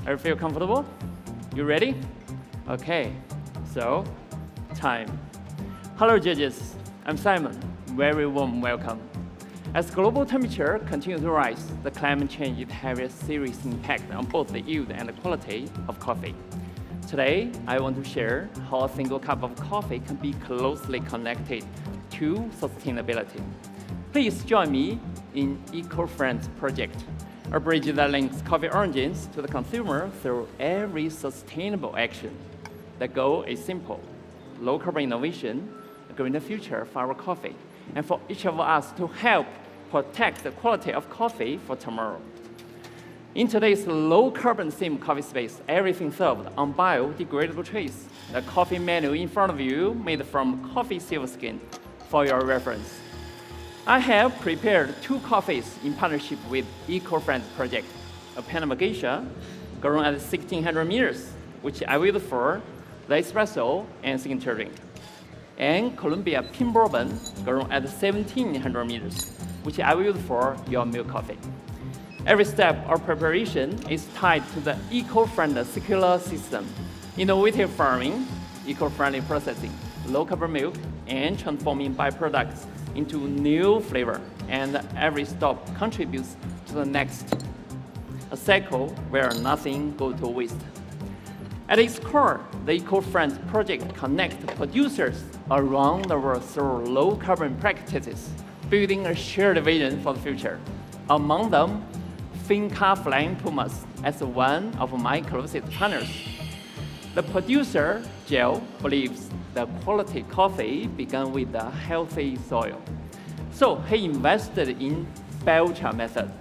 Are you feel comfortable? You ready? Okay, so time. Hello judges, I'm Simon. Very warm welcome. As global temperature continues to rise, the climate change is having a serious impact on both the yield and the quality of coffee. Today, I want to share how a single cup of coffee can be closely connected to sustainability. Please join me in Eco-Friends project, a bridge that links coffee origins to the consumer through every sustainable action. The goal is simple: low carbon innovation, a greener future for our coffee, and for each of us to help protect the quality of coffee for tomorrow. In today's low-carbon sim coffee space, everything served on biodegradable trays. The coffee menu in front of you made from coffee silver skin for your reference. I have prepared 2 coffees in partnership with Eco-Friends project, a Panama Geisha grown at 1600 meters, which I will for the espresso and signature drink, and Colombia Pin Bourbon grown at 1700 meters, which I will for your milk coffee. Every step of preparation is tied to the eco-friendly circular system, innovative farming, eco-friendly processing, low-carbon milk, and transforming byproducts into new flavor, and every stop contributes to the next, a cycle where nothing goes to waste. At its core, the Eco-Friends project connects producers around the world through low-carbon practices, building a shared vision for the future. Among them, Finca Flying Pumas as one of my closest partners. The producer, Jill, believes the quality coffee began with the healthy soil. So he invested in Belcher method.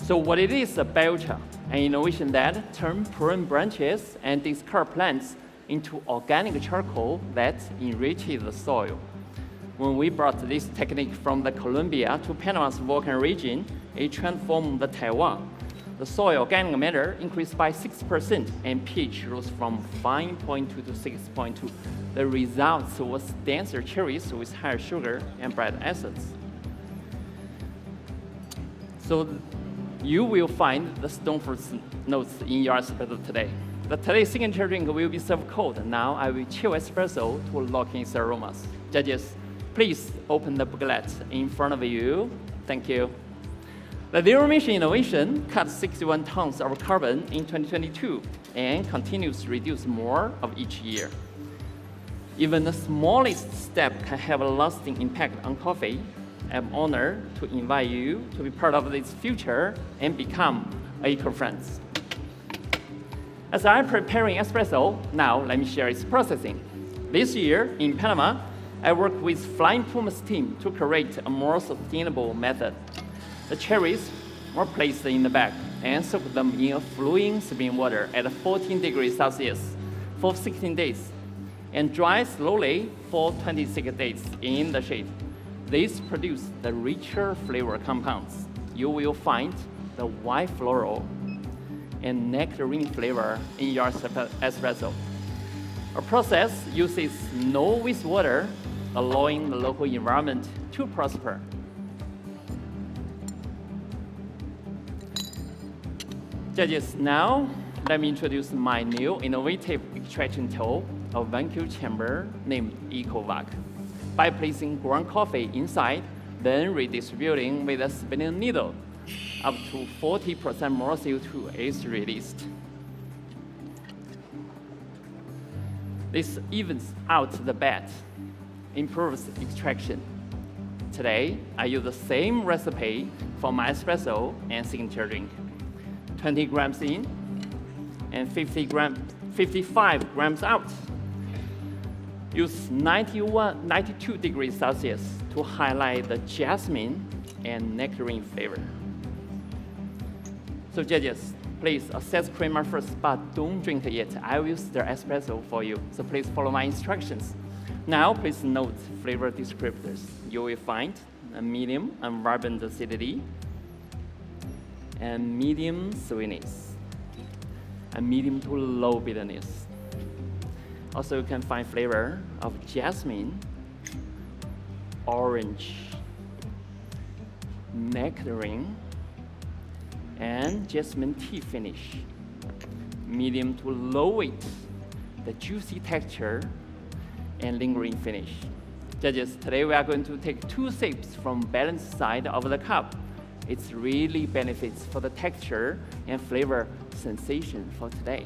So what it is a Belcher? An innovation that turns prune branches and discard plants into organic charcoal that enriches the soil. When we brought this technique from the Colombia to Panama's volcanic region, it transformed the Taiwan. The soil organic matter increased by 6% and pH rose from 5.2 to 6.2. The result was denser cherries with higher sugar and bright acids. So you will find the stone fruit notes in your espresso today. Today's signature drink will be served cold. Now I will chill espresso to lock in its aromas. Judges, please open the booklet in front of you. Thank you. The zero-emission innovation cut 61 tons of carbon in 2022 and continues to reduce more of each year. Even the smallest step can have a lasting impact on coffee. I'm honored to invite you to be part of this future and become Eco-Friends. As I'm preparing espresso, now let me share its processing. This year in Panama, I worked with Flying Puma's team to create a more sustainable method. The cherries were placed in the bag and soaked them in a flowing spring water at 14 degrees Celsius for 16 days and dry slowly for 26 days in the shade. These produce the richer flavor compounds. You will find the white floral and nectarine flavor in your espresso. A process uses no wastewater, allowing the local environment to prosper. Judges, now let me introduce my new innovative extraction tool, a vacuum chamber named EcoVac. By placing ground coffee inside, then redistributing with a spinning needle, up to 40% more CO2 is released. This evens out the bed, improves extraction. Today, I use the same recipe for my espresso and signature drink. 20 grams in and 55 grams out. Use 92 degrees Celsius to highlight the jasmine and nectarine flavor. So judges, please assess creamer first, but don't drink it yet. I will stir espresso for you, so please follow my instructions. Now, please note flavor descriptors. You will find a medium and vibrant acidity, and medium sweetness, and medium to low bitterness. Also, you can find flavor of jasmine, orange, nectarine, and jasmine tea finish. Medium to low weight, the juicy texture, and lingering finish. Judges, today we are going to take 2 sips from balanced side of the cup. It's really benefits for the texture and flavor sensation for today.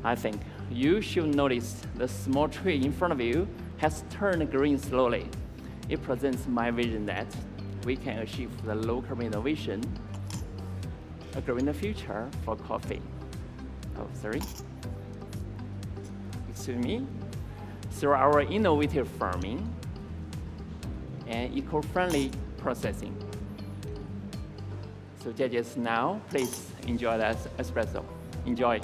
I think you should notice the small tree in front of you has turned green slowly. It presents my vision that we can achieve the low-carb innovation, a greener future for coffee. Oh, sorry. Excuse me. Through our innovative farming and eco-friendly processing. So judges, now please enjoy that espresso. Enjoy.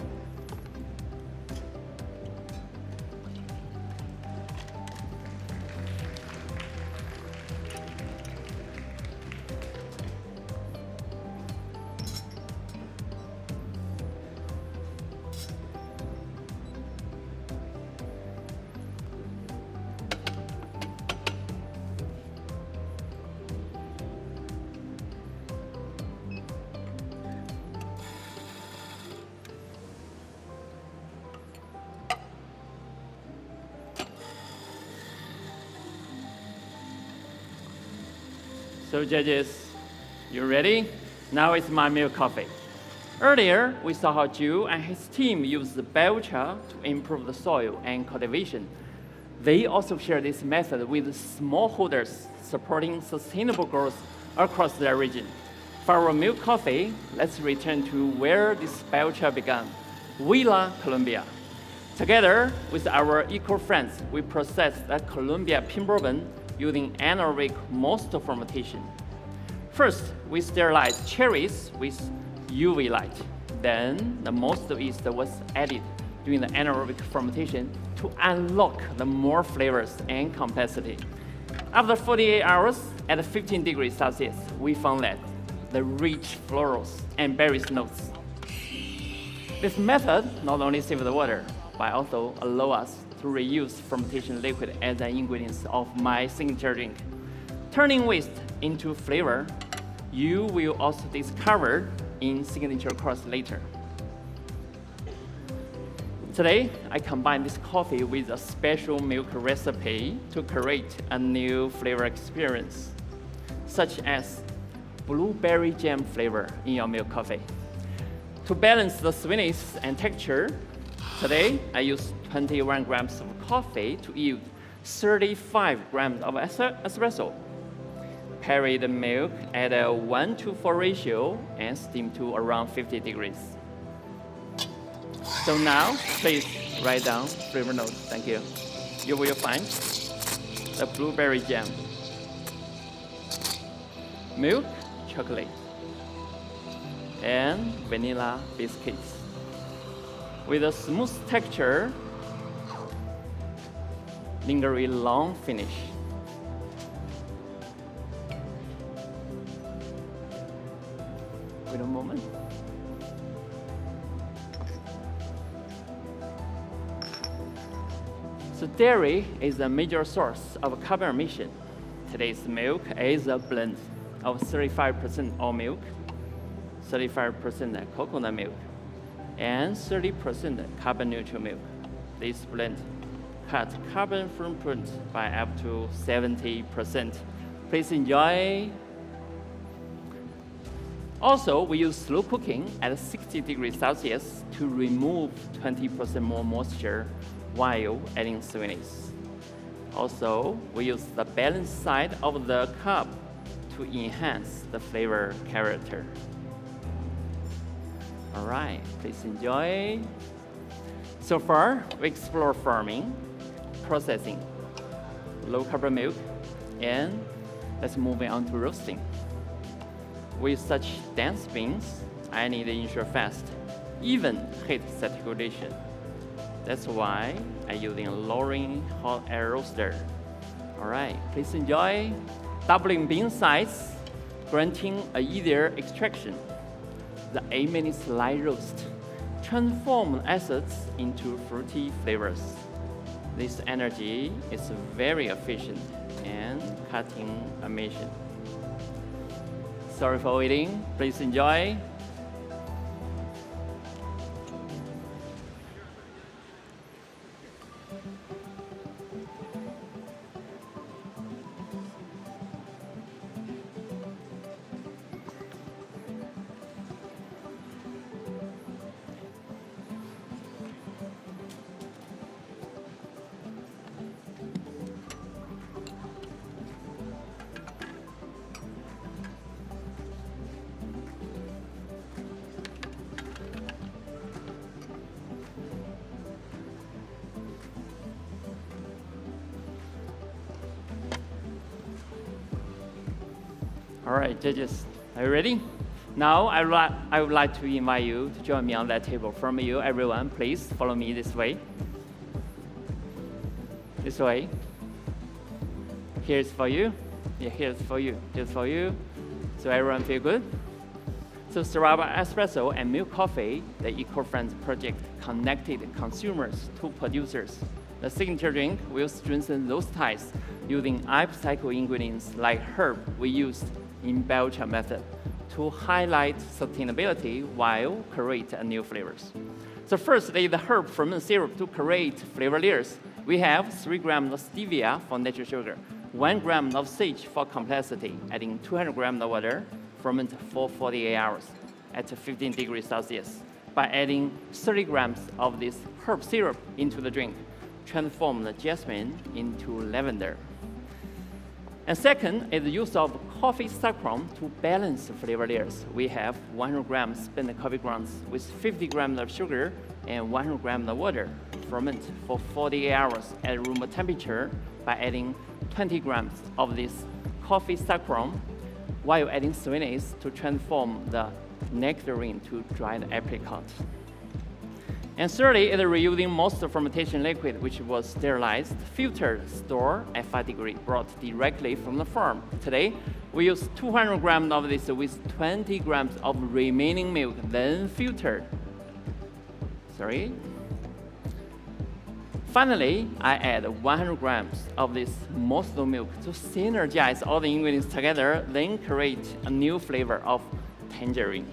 So judges, you ready? Now it's my milk coffee. Earlier, we saw how Ju and his team used the biochar to improve the soil and cultivation. They also share this method with smallholders supporting sustainable growth across their region. For our milk coffee, let's return to where this biochar began, Villa, Colombia. Together with our eco-friends, we processed the Colombia pink bourbon using anaerobic moist fermentation. First, we sterilized cherries with UV light. Then, the moist yeast was added during the anaerobic fermentation to unlock the more flavors and complexity. After 48 hours at 15 degrees Celsius, we found that the rich florals and berries notes. This method not only saves the water, but also allows us to reuse fermentation liquid as an ingredient of my signature drink. Turning waste into flavor, you will also discover in signature course later. Today, I combine this coffee with a special milk recipe to create a new flavor experience, such as blueberry jam flavor in your milk coffee. To balance the sweetness and texture, today I use 21 grams of coffee to yield 35 grams of espresso. Pair the milk at a 1:4 ratio and steam to around 50 degrees. So now, please write down flavor notes. Thank you. You will find the blueberry jam, milk, chocolate, and vanilla biscuits with a smooth texture, lingering long finish. Wait a moment. So dairy is a major source of carbon emission. Today's milk is a blend of 35% all milk, 35% coconut milk, and 30% carbon neutral milk. This blend cuts carbon footprint by up to 70%. Please enjoy. Also, we use slow cooking at 60 degrees Celsius to remove 20% more moisture while adding sweetness. Also, we use the balanced side of the cup to enhance the flavor character. All right, please enjoy. So far, we explore farming, processing, low-carbon milk, and let's move on to roasting. With such dense beans, I need to ensure fast, even heat circulation. That's why I'm using a lowering hot air roaster. All right, please enjoy. Doubling bean size, granting a easier extraction. The 8 minutes light roast transform acids into fruity flavors. This energy is very efficient and cutting emission. Sorry for waiting. Please enjoy. All right, judges, are you ready? Now, I would like to invite you to join me on that table. From you, everyone, please follow me this way. This way. Here's for you. Yeah, here's for you. Here's for you. So everyone feel good? So Starbucks Espresso and Milk Coffee, the eco-friendly project, connected consumers to producers. The signature drink will strengthen those ties using upcycled ingredients like herb we used in biochar method to highlight sustainability while create new flavors. So first, the herb ferment syrup to create flavor layers. We have 3 grams of stevia for natural sugar, 1 gram of sage for complexity, adding 200 grams of water, ferment for 48 hours at 15 degrees Celsius. By adding 30 grams of this herb syrup into the drink, transform the jasmine into lavender. And second is the use of coffee saffron to balance flavor layers. We have 100 grams spent coffee grounds with 50 grams of sugar and 100 grams of water. Ferment for 48 hours at room temperature by adding 20 grams of this coffee saffron while adding sweetness to transform the nectarine to dried apricot. And thirdly, it is reusing most fermentation liquid, which was sterilized, filtered, stored at 5 degrees, brought directly from the farm. Today, we use 200 grams of this with 20 grams of remaining milk, then filtered. Sorry. Finally, I add 100 grams of this mosto milk to synergize all the ingredients together, then create a new flavor of tangerine.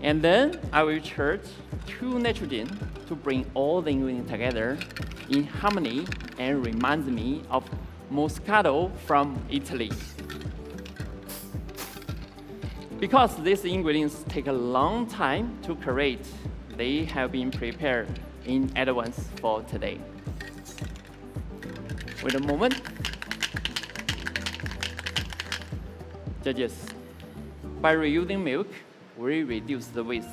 And then I will charge 2 nitrogen to bring all the ingredients together in harmony and reminds me of Moscato from Italy. Because these ingredients take a long time to create, they have been prepared in advance for today. Wait a moment. Judges, by reusing milk, we reduce the waste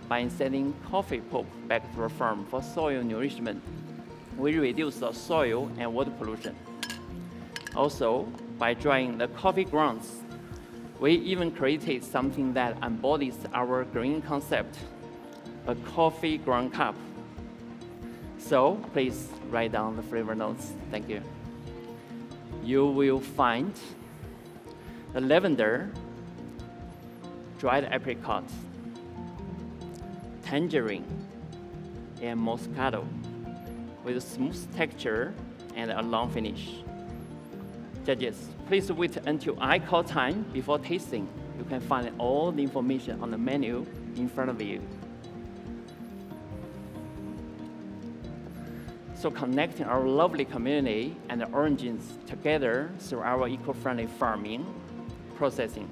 by sending coffee pulp back to the farm for soil nourishment. We reduce the soil and water pollution. Also, by drying the coffee grounds, we even created something that embodies our green concept, a coffee ground cup. So please write down the flavor notes. Thank you. You will find the lavender, dried apricot, tangerine, and moscato with a smooth texture and a long finish. Judges, please wait until I call time before tasting. You can find all the information on the menu in front of you. So connecting our lovely community and the origins together through our eco-friendly farming, processing,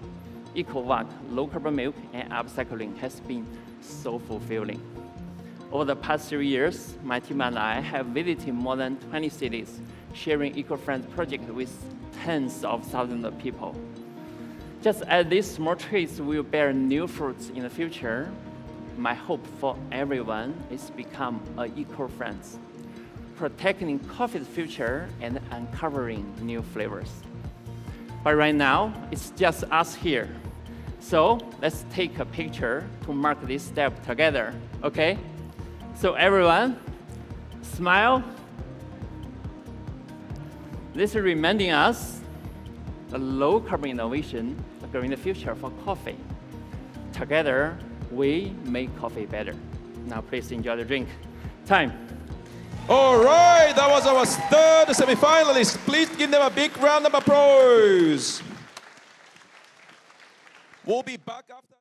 eco-work, low-carbon milk, and upcycling has been so fulfilling. Over the past 3 years, my team and I have visited more than 20 cities, sharing eco-friendly projects with tens of thousands of people. Just as these small trees will bear new fruits in the future, my hope for everyone is to become eco-friendly, protecting coffee's future and uncovering new flavors. But right now, it's just us here. So let's take a picture to mark this step together, okay? So everyone, smile. This is reminding us the low carbon innovation, the green future for coffee. Together, we make coffee better. Now please enjoy the drink. Time. All right, that was our third semi-finalist. Please give them a big round of applause. We'll be back after.